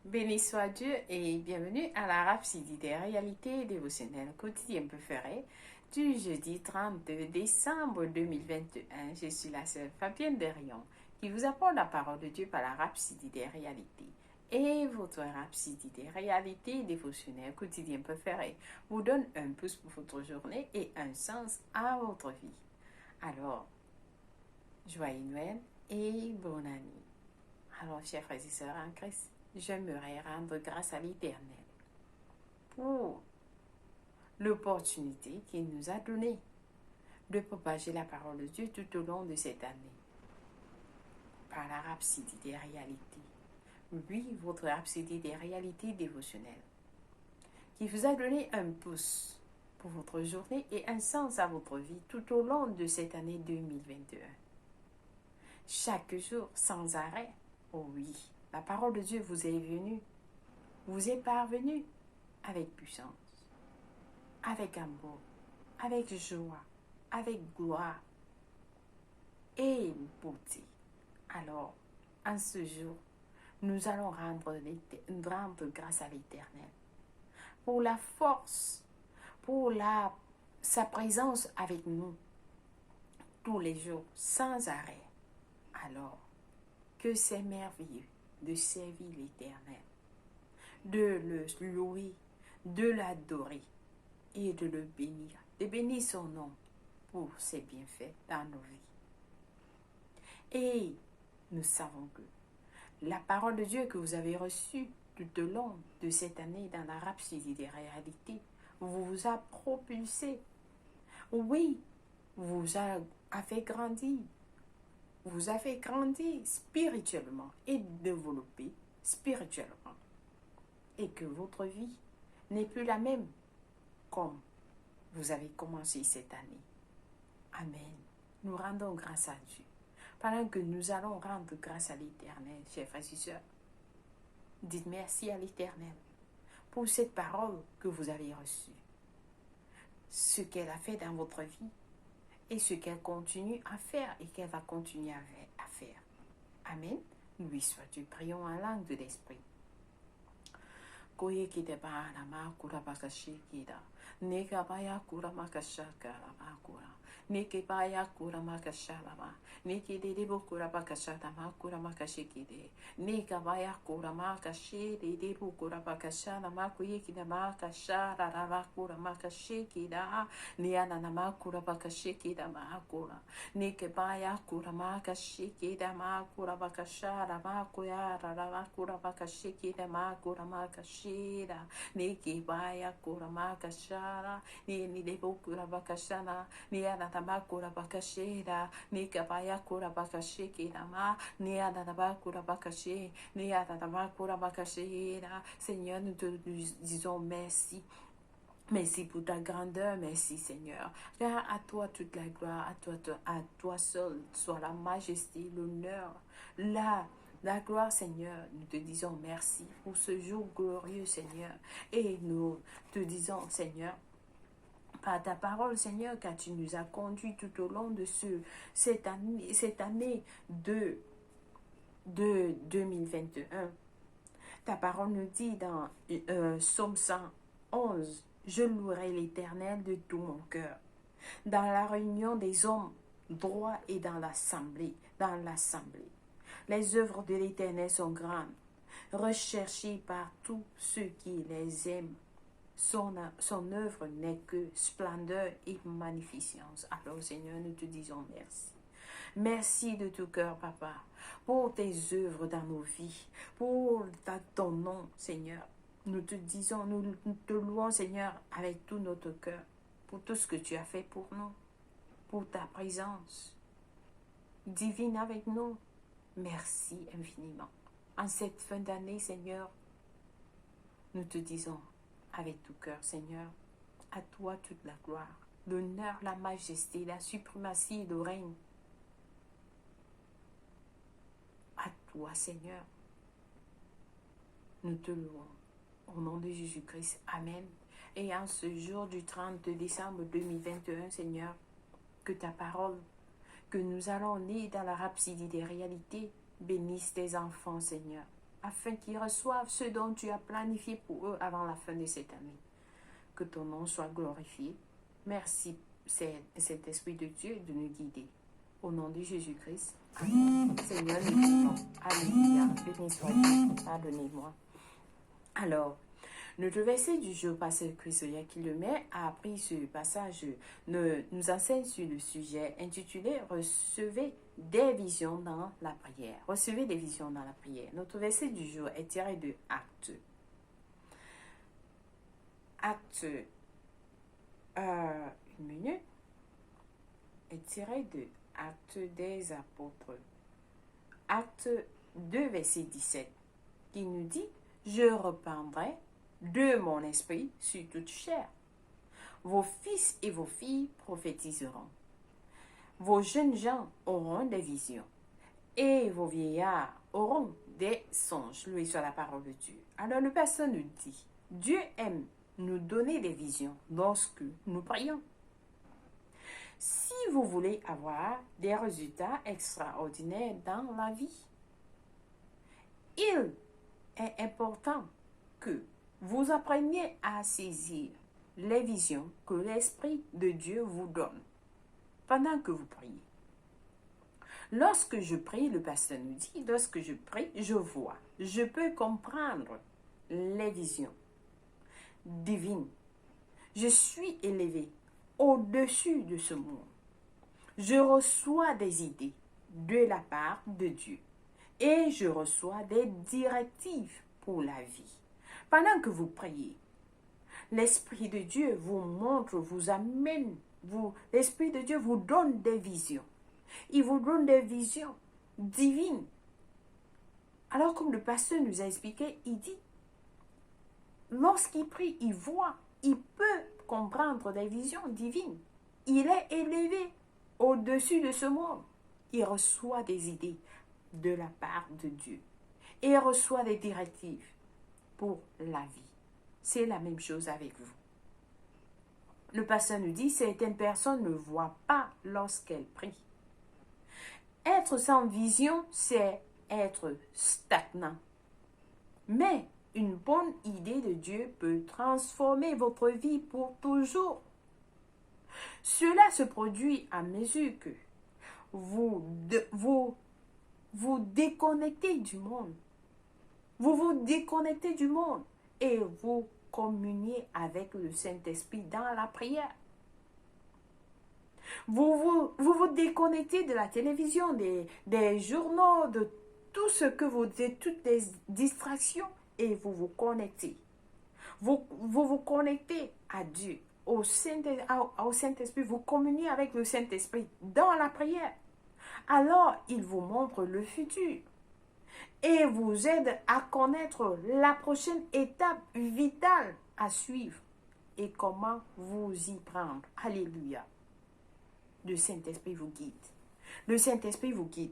Béni soit Dieu et bienvenue à la Rhapsodie des réalités dévotionnelles quotidiennes préférées du jeudi 32 décembre 2021. Je suis la sœur Fabienne Derion qui vous apporte la parole de Dieu par la Rhapsodie des réalités. Et votre Rhapsodie des réalités dévotionnelles quotidiennes préférées vous donne un pouce pour votre journée et un sens à votre vie. Alors, joyeux Noël et bonne année. Alors, chers frères et sœurs en Christ, j'aimerais rendre grâce à l'Éternel pour l'opportunité qu'il nous a donnée de propager la parole de Dieu tout au long de cette année par la rhapsodie des réalités. Oui, votre rhapsodie des réalités dévotionnelles qui vous a donné un pouce pour votre journée et un sens à votre vie tout au long de cette année 2021. Chaque jour, sans arrêt, oh oui, la parole de Dieu vous est venue, vous est parvenue avec puissance, avec amour, avec joie, avec gloire et beauté. Alors, en ce jour, nous allons rendre grâce à l'Éternel pour la force, pour sa présence avec nous tous les jours, sans arrêt. Alors, que c'est merveilleux de servir l'Éternel, de le louer, de l'adorer et de le bénir, de bénir son nom pour ses bienfaits dans nos vies. Et nous savons que la parole de Dieu que vous avez reçue tout au long de cette année dans la rhapsodie des réalités vous a propulsé. Oui, vous a fait grandir. Vous a fait grandir spirituellement et développer spirituellement. Et que votre vie n'est plus la même comme vous avez commencé cette année. Amen. Nous rendons grâce à Dieu. Pendant que nous allons rendre grâce à l'Éternel, chers frères et sœurs, dites merci à l'Éternel pour cette parole que vous avez reçue, ce qu'elle a fait dans votre vie et ce qu'elle continue à faire et qu'elle va continuer à faire. Amen. Lui soit Dieu. Prions en langue de l'Esprit. Koye kite ba na ma kura bakashi kida. Neka baya kura makashaka la ma kura. Neke baya kura makashala ma. Neke de debo kura bakashata ma kura makashiki de. Neka baya kura makashi de debo kura bakashana ma koye kida makashara la ma kura makashiki da. Niana na ma kura bakashiki da ma kura. Neke baya kura makashiki da ma kura bakashara ma koya la ma kura bakashiki da ma kura makashira. Neke baya kura makashara. Ni debo kura bakashana. Niana Bakura Bakashira, Nika Bayakura Bakashiki Nama, Niana Bakura Bakashi, Niana Bakura Bakashira. Seigneur, nous te disons merci. Merci pour ta grandeur, merci Seigneur. Car à toi toute la gloire, à toi seul soit la majesté, l'honneur, la gloire Seigneur. Nous te disons merci pour ce jour glorieux Seigneur. Et nous te disons Seigneur, par ta parole, Seigneur, car tu nous as conduits tout au long de cette année de 2021. Ta parole nous dit dans Psaume 111, « Je louerai l'Éternel de tout mon cœur, dans la réunion des hommes droits et dans l'assemblée. Les œuvres de l'Éternel sont grandes, recherchées par tous ceux qui les aiment. Son œuvre n'est que splendeur et magnificence. » Alors Seigneur, nous te disons merci. Merci de tout cœur, Papa, pour tes œuvres dans nos vies, pour ton nom, Seigneur. Nous te disons, nous te louons, Seigneur, avec tout notre cœur, pour tout ce que tu as fait pour nous, pour ta présence divine avec nous. Merci infiniment. En cette fin d'année, Seigneur, nous te disons, avec tout cœur, Seigneur, à toi toute la gloire, l'honneur, la majesté, la suprématie et le règne. À toi, Seigneur, nous te louons. Au nom de Jésus-Christ, Amen. Et en ce jour du 30 décembre 2021, Seigneur, que ta parole, que nous allons lire dans la rhapsodie des réalités, bénisse tes enfants, Seigneur. afin qu'ils reçoivent ce dont tu as planifié pour eux avant la fin de cette année. Que ton nom soit glorifié. Merci, cet Esprit de Dieu, de nous guider. Au nom de Jésus-Christ. Amen. Seigneur, nous disons, alléluia, béni sois-tu, pardonnez-moi. Alors, notre verset du jour, Pasteur Chrysolia qui le met, a appris ce passage, nous enseigne sur le sujet intitulé « Recevez des visions dans la prière ». Recevez des visions dans la prière. Notre verset du jour est tiré de Actes. Actes, une minute, est tiré de Actes des Apôtres. Acte 2, verset 17, qui nous dit « Je reprendrai de mon esprit sur toute chair. Vos fils et vos filles prophétiseront. Vos jeunes gens auront des visions. Et vos vieillards auront des songes. » Loué soit la parole de Dieu. Alors le pasteur nous dit, Dieu aime nous donner des visions lorsque nous prions. Si vous voulez avoir des résultats extraordinaires dans la vie, il est important que vous appreniez à saisir les visions que l'Esprit de Dieu vous donne pendant que vous priez. Lorsque je prie, le pasteur nous dit, lorsque je prie, je vois, je peux comprendre les visions divines. Je suis élevé au-dessus de ce monde. Je reçois des idées de la part de Dieu et je reçois des directives pour la vie. Pendant que vous priez, l'Esprit de Dieu vous montre, vous amène, l'Esprit de Dieu vous donne des visions. Il vous donne des visions divines. Alors comme le pasteur nous a expliqué, il dit, lorsqu'il prie, il voit, il peut comprendre des visions divines. Il est élevé au-dessus de ce monde. Il reçoit des idées de la part de Dieu. Et il reçoit des directives pour la vie. C'est la même chose avec vous. Le pasteur nous dit, certaines personnes ne voient pas lorsqu'elles prient. Être sans vision, c'est être stagnant. Mais une bonne idée de Dieu peut transformer votre vie pour toujours. Cela se produit à mesure que vous déconnectez du monde. Vous vous déconnectez du monde et vous communiez avec le Saint-Esprit dans la prière. Vous vous déconnectez de la télévision, des journaux, de tout ce que vous dites, toutes les distractions, et vous vous connectez. Vous vous connectez à Dieu, au Saint-Esprit, vous communiez avec le Saint-Esprit dans la prière. Alors, il vous montre le futur et vous aide à connaître la prochaine étape vitale à suivre et comment vous y prendre. Alléluia. Le Saint-Esprit vous guide. Le Saint-Esprit vous guide.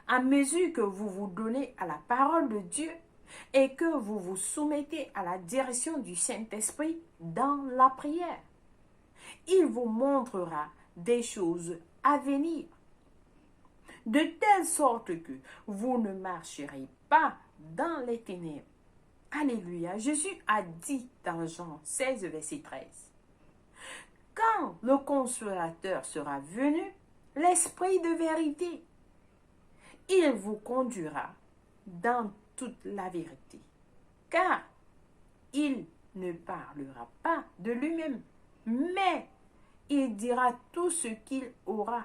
À mesure que vous vous donnez à la parole de Dieu et que vous vous soumettez à la direction du Saint-Esprit dans la prière, il vous montrera des choses à venir, de telle sorte que vous ne marcherez pas dans les ténèbres. Alléluia. Jésus a dit dans Jean 16, verset 13, « Quand le Consolateur sera venu, l'Esprit de vérité, il vous conduira dans toute la vérité, car il ne parlera pas de lui-même, mais il dira tout ce qu'il aura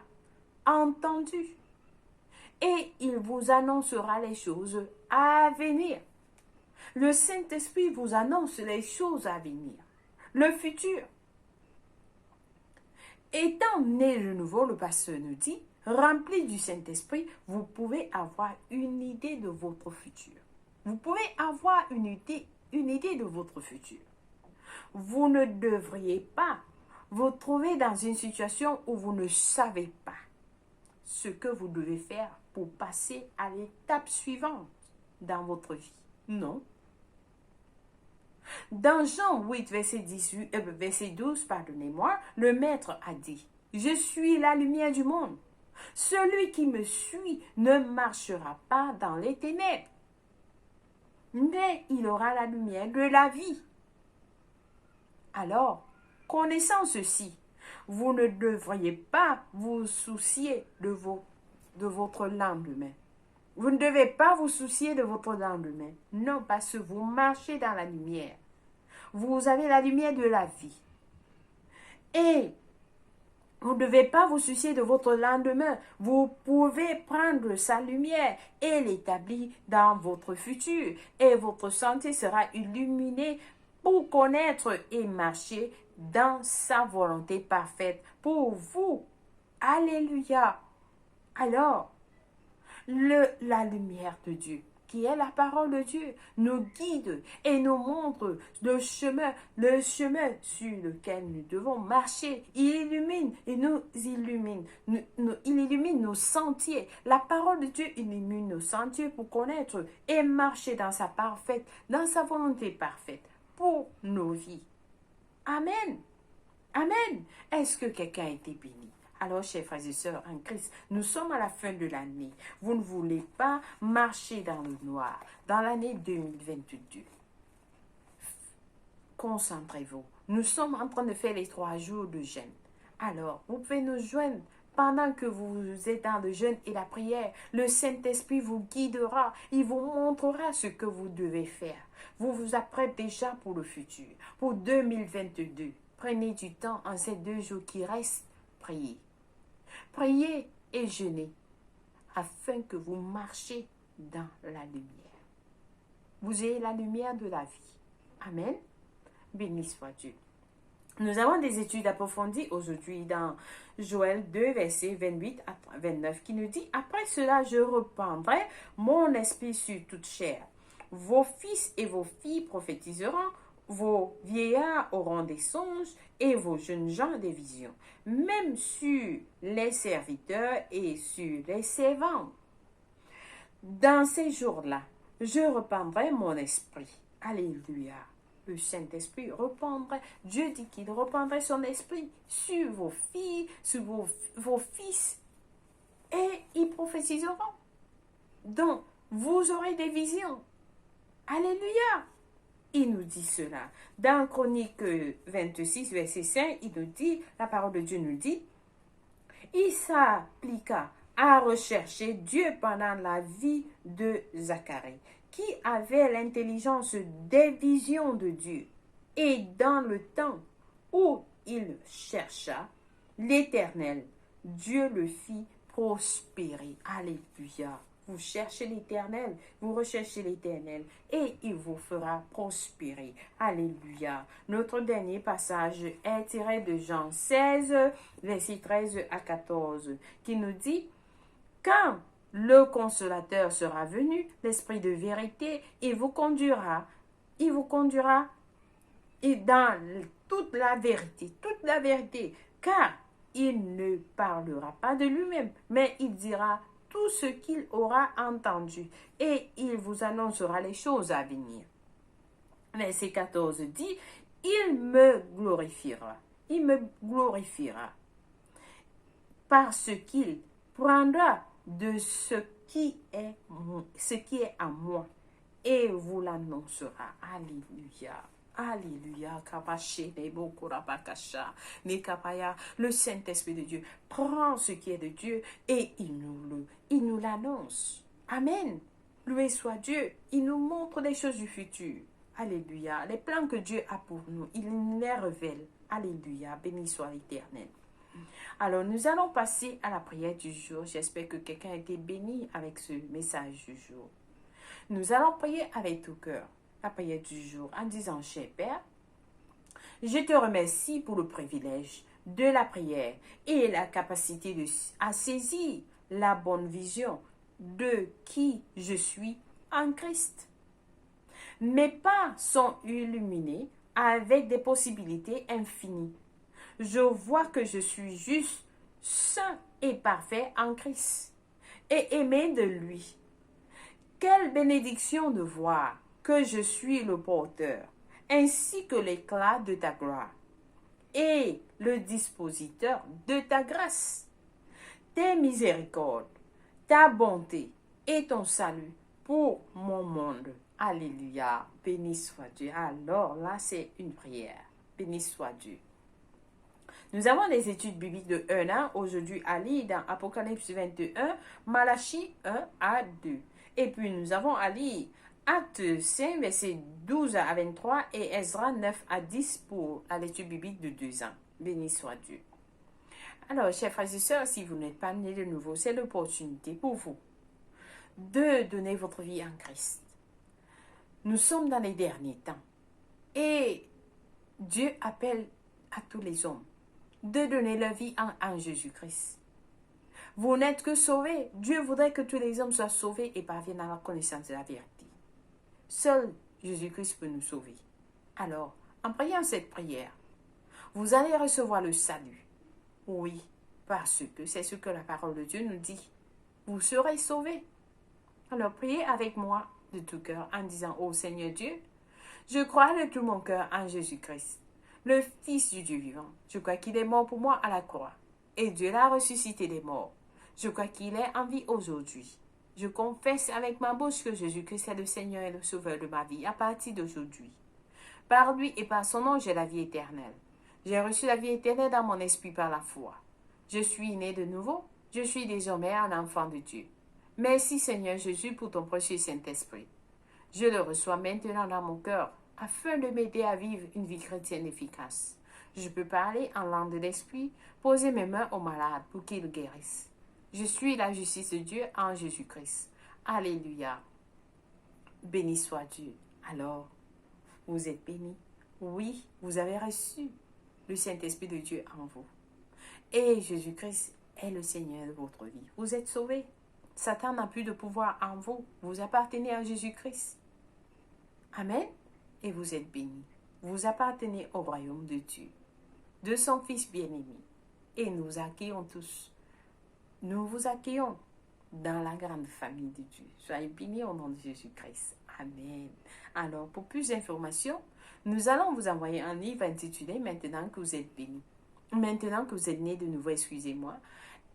entendu, et il vous annoncera les choses à venir. » Le Saint-Esprit vous annonce les choses à venir, le futur. Étant né de nouveau, le pasteur nous dit, rempli du Saint-Esprit, vous pouvez avoir une idée de votre futur. Vous pouvez avoir une idée de votre futur. Vous ne devriez pas vous trouver dans une situation où vous ne savez pas ce que vous devez faire pour passer à l'étape suivante dans votre vie. Non. Dans Jean 8, verset 12, pardonnez-moi, le Maître a dit, « Je suis la lumière du monde. Celui qui me suit ne marchera pas dans les ténèbres, mais il aura la lumière de la vie. Alors, connaissant ceci, vous ne devriez pas vous soucier de votre lendemain. Vous ne devez pas vous soucier de votre lendemain. Non, parce que vous marchez dans la lumière. Vous avez la lumière de la vie. Et vous ne devez pas vous soucier de votre lendemain. Vous pouvez prendre sa lumière et l'établir dans votre futur. Et votre santé sera illuminée pour connaître et marcher dans sa volonté parfaite pour vous. Alléluia. Alors, la lumière de Dieu, qui est la parole de Dieu, nous guide et nous montre le chemin sur lequel nous devons marcher. Il illumine et nous illumine. Il illumine nos sentiers. La parole de Dieu illumine nos sentiers pour connaître et marcher dans sa volonté parfaite pour nos vies. Amen. Amen. Est-ce que quelqu'un a été béni? Alors, chers frères et sœurs en Christ, nous sommes à la fin de l'année. Vous ne voulez pas marcher dans le noir dans l'année 2022. Concentrez-vous. Nous sommes en train de faire les 3 jours de jeûne. Alors, vous pouvez nous joindre pendant que vous êtes dans le jeûne et la prière. Le Saint-Esprit vous guidera. Il vous montrera ce que vous devez faire. Vous vous apprêtez déjà pour le futur, pour 2022. Prenez du temps en ces 2 jours qui restent. Priez. Priez et jeûnez afin que vous marchiez dans la lumière. Vous ayez la lumière de la vie. Amen. Béni soit Dieu. Nous avons des études approfondies aujourd'hui dans Joël 2, versets 28 à 29 qui nous dit « Après cela, je répandrai mon esprit sur toute chair. Vos fils et vos filles prophétiseront, vos vieillards auront des songes et vos jeunes gens des visions, même sur les serviteurs et sur les servantes. Dans ces jours-là, je répandrai mon esprit. » Alléluia. Le Saint-Esprit répandrait, Dieu dit qu'il répandrait son esprit sur vos filles, sur vos fils, et ils prophétiseront. Donc, vous aurez des visions. Alléluia. Il nous dit cela. Dans Chronique 26, verset 5, il nous dit, la parole de Dieu nous dit, il s'appliqua à rechercher Dieu pendant la vie de Zacharie, qui avait l'intelligence des visions de Dieu. Et dans le temps où il chercha l'Éternel, Dieu le fit prospérer. Alléluia. Vous cherchez l'Éternel, vous recherchez l'Éternel et il vous fera prospérer. Alléluia. Notre dernier passage est tiré de Jean 16, versets 13 à 14, qui nous dit « Quand le consolateur sera venu, l'Esprit de vérité, il vous conduira dans toute la vérité, car il ne parlera pas de lui-même, mais il dira tout ce qu'il aura entendu et il vous annoncera les choses à venir. » Verset 14 dit, il me glorifiera parce qu'il prendra de ce qui est à moi et vous l'annoncera. Alléluia. Alléluia. Le Saint-Esprit de Dieu prend ce qui est de Dieu et il nous l'annonce. Amen. Loué soit Dieu. Il nous montre des choses du futur. Alléluia. Les plans que Dieu a pour nous, il nous les révèle. Alléluia. Béni soit l'Éternel. Alors, nous allons passer à la prière du jour. J'espère que quelqu'un a été béni avec ce message du jour. Nous allons prier avec tout cœur la prière du jour en disant, cher Père, je te remercie pour le privilège de la prière et la capacité à saisir la bonne vision de qui je suis en Christ. Mes pas sont illuminés avec des possibilités infinies. Je vois que je suis juste, saint et parfait en Christ et aimé de lui. Quelle bénédiction de voir que je suis le porteur, ainsi que l'éclat de ta gloire et le dispositeur de ta grâce. Tes miséricordes, ta bonté et ton salut pour mon monde Alléluia. Béni soit Dieu. Alors là, c'est une prière. Béni soit Dieu. Nous avons des études bibliques de 1 à aujourd'hui à lire dans Apocalypse 21, Malachie 1 à 2. Et puis nous avons à lire Actes 5, versets 12 à 23 et Ezra 9 à 10 pour la lecture biblique de 2 ans. Béni soit Dieu. Alors, chers frères et sœurs, si vous n'êtes pas nés de nouveau, c'est l'opportunité pour vous de donner votre vie en Christ. Nous sommes dans les derniers temps et Dieu appelle à tous les hommes de donner leur vie en Jésus-Christ. Vous n'êtes que sauvés. Dieu voudrait que tous les hommes soient sauvés et parviennent à la connaissance de la vérité. Seul Jésus-Christ peut nous sauver. Alors, en priant cette prière, vous allez recevoir le salut. Oui, parce que c'est ce que la parole de Dieu nous dit. Vous serez sauvés. Alors, priez avec moi de tout cœur en disant, ô Seigneur Dieu, je crois de tout mon cœur en Jésus-Christ, le Fils du Dieu vivant. Je crois qu'il est mort pour moi à la croix. Et Dieu l'a ressuscité des morts. Je crois qu'il est en vie aujourd'hui. Je confesse avec ma bouche que Jésus-Christ est le Seigneur et le Sauveur de ma vie à partir d'aujourd'hui. Par lui et par son nom, j'ai la vie éternelle. J'ai reçu la vie éternelle dans mon esprit par la foi. Je suis né de nouveau. Je suis désormais un enfant de Dieu. Merci Seigneur Jésus pour ton précieux Saint-Esprit. Je le reçois maintenant dans mon cœur afin de m'aider à vivre une vie chrétienne efficace. Je peux parler en langue de l'esprit, poser mes mains aux malades pour qu'ils guérissent. Je suis la justice de Dieu en Jésus-Christ. Alléluia. Béni soit Dieu. Alors, vous êtes bénis. Oui, vous avez reçu le Saint-Esprit de Dieu en vous. Et Jésus-Christ est le Seigneur de votre vie. Vous êtes sauvés. Satan n'a plus de pouvoir en vous. Vous appartenez à Jésus-Christ. Amen. Et vous êtes bénis. Vous appartenez au royaume de Dieu, de son Fils bien-aimé. Et nous accueillons tous. Nous vous accueillons dans la grande famille de Dieu. Soyez bénis au nom de Jésus-Christ. Amen. Alors, pour plus d'informations, nous allons vous envoyer un livre intitulé « Maintenant que vous êtes bénis ». Maintenant que vous êtes nés de nouveau, excusez-moi,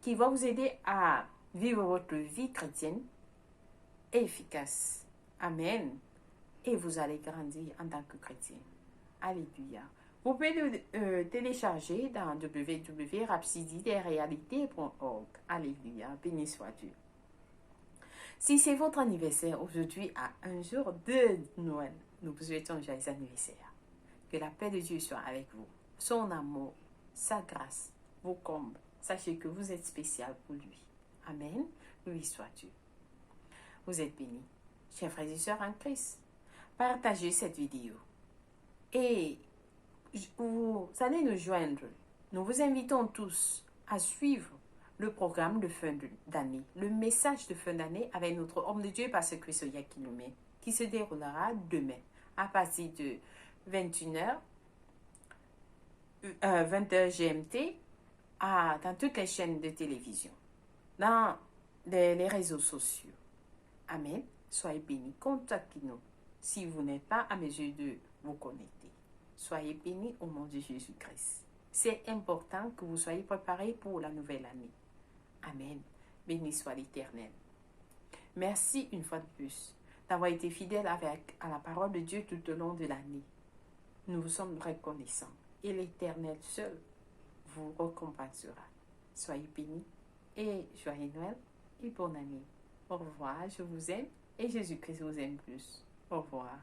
qui va vous aider à vivre votre vie chrétienne efficace. Amen. Et vous allez grandir en tant que chrétien. Alléluia. Vous pouvez le télécharger dans www.rhapsodieresrealités.org. Alléluia. Béni soit Dieu. Si c'est votre anniversaire aujourd'hui à un jour de Noël, nous vous souhaitons un joyeux anniversaire. Que la paix de Dieu soit avec vous. Son amour, sa grâce vous comble. Sachez que vous êtes spécial pour lui. Amen. Loué soit Dieu. Vous êtes bénis. Chers frères et sœurs en Christ, partagez cette vidéo. Et vous allez nous joindre. Nous vous invitons tous à suivre le programme de fin d'année, le message de fin d'année avec notre homme de Dieu, Pasteur Christ Oyakhilome, qui se déroulera demain à partir de 21h, 20h GMT, dans toutes les chaînes de télévision, dans les réseaux sociaux. Amen. Soyez bénis. Contactez-nous si vous n'êtes pas à mesure de vous connecter. Soyez bénis au nom de Jésus-Christ. C'est important que vous soyez préparés pour la nouvelle année. Amen. Béni soit l'Éternel. Merci une fois de plus d'avoir été fidèle à la parole de Dieu tout au long de l'année. Nous vous sommes reconnaissants et l'Éternel seul vous récompensera. Soyez bénis et joyeux Noël et bonne année. Au revoir, je vous aime et Jésus-Christ vous aime plus. Au revoir.